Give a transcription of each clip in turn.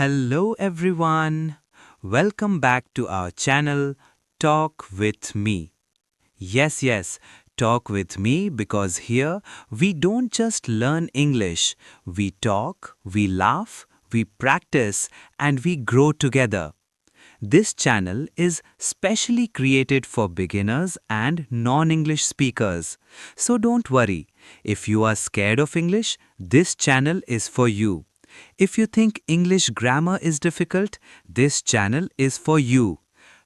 Hello everyone. Welcome back to our channel Talk with Me. Yes, talk with me because here we don't just learn English. We talk, we laugh, we practice and we grow together. This channel is specially created for beginners and non-English speakers. So don't worry. If you are scared of English, this channel is for you. If you think English grammar is difficult, this channel is for you.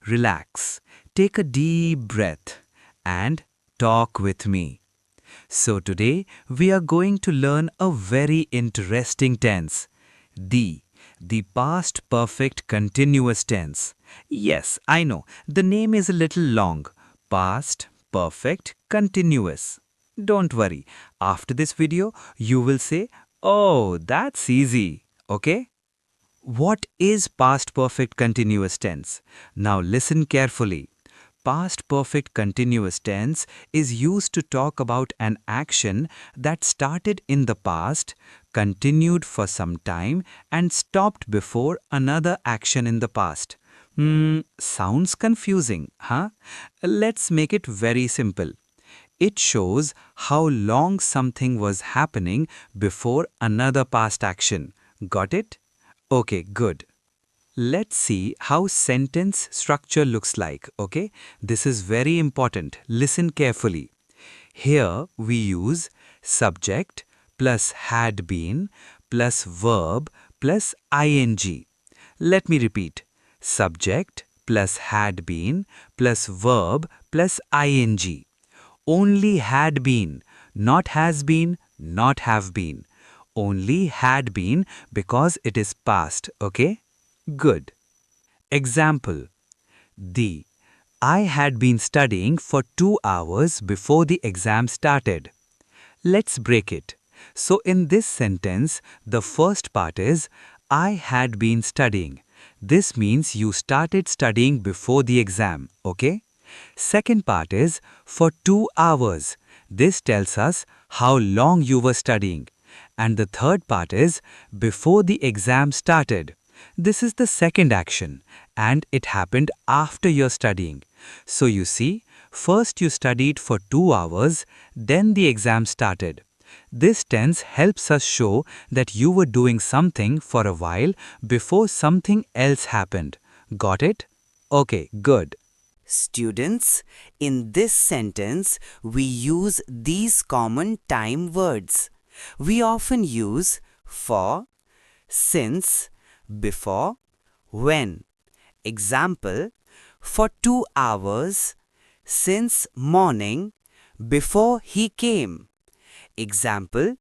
Relax, take a deep breath, and talk with me. So today we are going to learn a very interesting tense. The past perfect continuous tense. Yes, I know, the name is a little long. Past perfect continuous. Don't worry, after this video you will say, oh, that's easy, okay? What is past perfect continuous tense? Now listen carefully. Past perfect continuous tense is used to talk about an action that started in the past, continued for some time, and stopped before another action in the past. Sounds confusing, huh? Let's make it very simple. It shows how long something was happening before another past action. Got it? Okay, good. Let's see how sentence structure looks like, okay? This is very important. Listen carefully. Here we use subject plus had been plus verb plus ing. Let me repeat. Subject plus had been plus verb plus ing. Only had been, not has been, not have been. Only had been because it is past, okay? Good. Example. The I had been studying for 2 hours before the exam started. Let's break it. So in this sentence, the first part is I had been studying. This means you started studying before the exam, okay? Second part is for 2 hours. This tells us how long you were studying. And the third part is before the exam started. This is the second action and it happened after your studying. So you see, first you studied for 2 hours, then the exam started. This tense helps us show that you were doing something for a while before something else happened. Got it? Okay, good. Students, in this sentence, we use these common time words. We often use for, since, before, when. Example, for 2 hours, since morning, before he came. Example,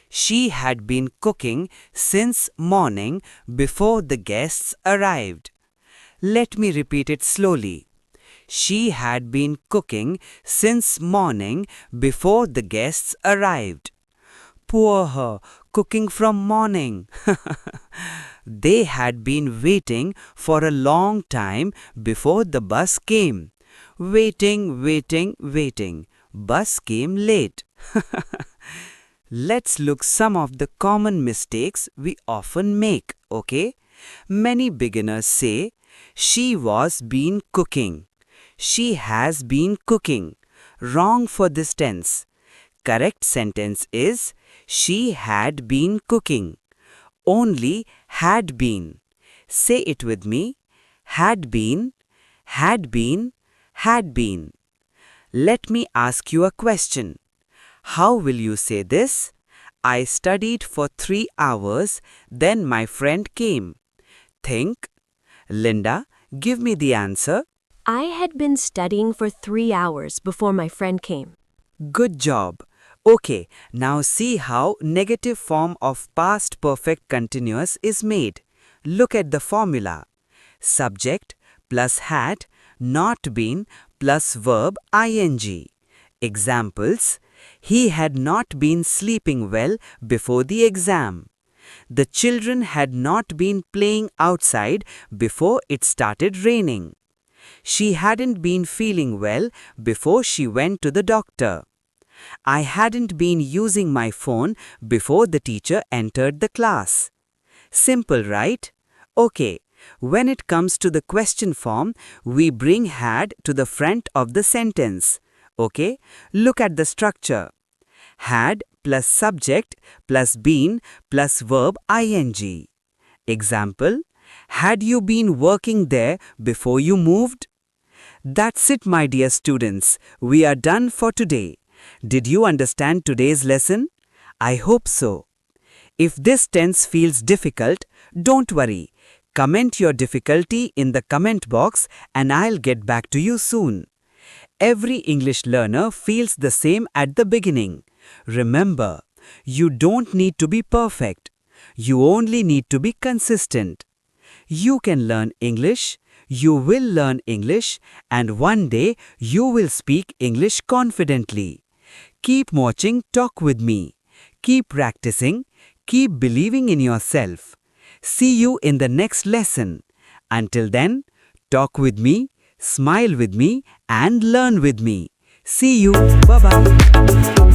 she had been cooking since morning before the guests arrived. Let me repeat it slowly. She had been cooking since morning before the guests arrived. Poor her, cooking from morning. They had been waiting for a long time before the bus came. Waiting. Bus came late. Let's look some of the common mistakes we often make, okay? Many beginners say, she was been cooking. She has been cooking. Wrong for this tense. Correct sentence is, she had been cooking. Only had been. Say it with me. Had been, had been, had been. Let me ask you a question. How will you say this? I studied for 3 hours, then my friend came. Think. Linda, give me the answer. I had been studying for 3 hours before my friend came. Good job. Okay, now see how negative form of past perfect continuous is made. Look at the formula. Subject plus had, not been plus verb ing. Examples. He had not been sleeping well before the exam. The children had not been playing outside before it started raining. She hadn't been feeling well before she went to the doctor. I hadn't been using my phone before the teacher entered the class. Simple, right? Okay, when it comes to the question form, we bring had to the front of the sentence. Okay, look at the structure. Had plus subject plus been plus verb ing. Example, had you been working there before you moved? That's it, my dear students. We are done for today. Did you understand today's lesson? I hope so. If this tense feels difficult, don't worry. Comment your difficulty in the comment box and I'll get back to you soon. Every English learner feels the same at the beginning. Remember, you don't need to be perfect. You only need to be consistent. You can learn English, you will learn English, and one day you will speak English confidently. Keep watching Talk With Me. Keep practicing. Keep believing in yourself. See you in the next lesson. Until then, talk with me, smile with me, and learn with me. See you. Bye-bye.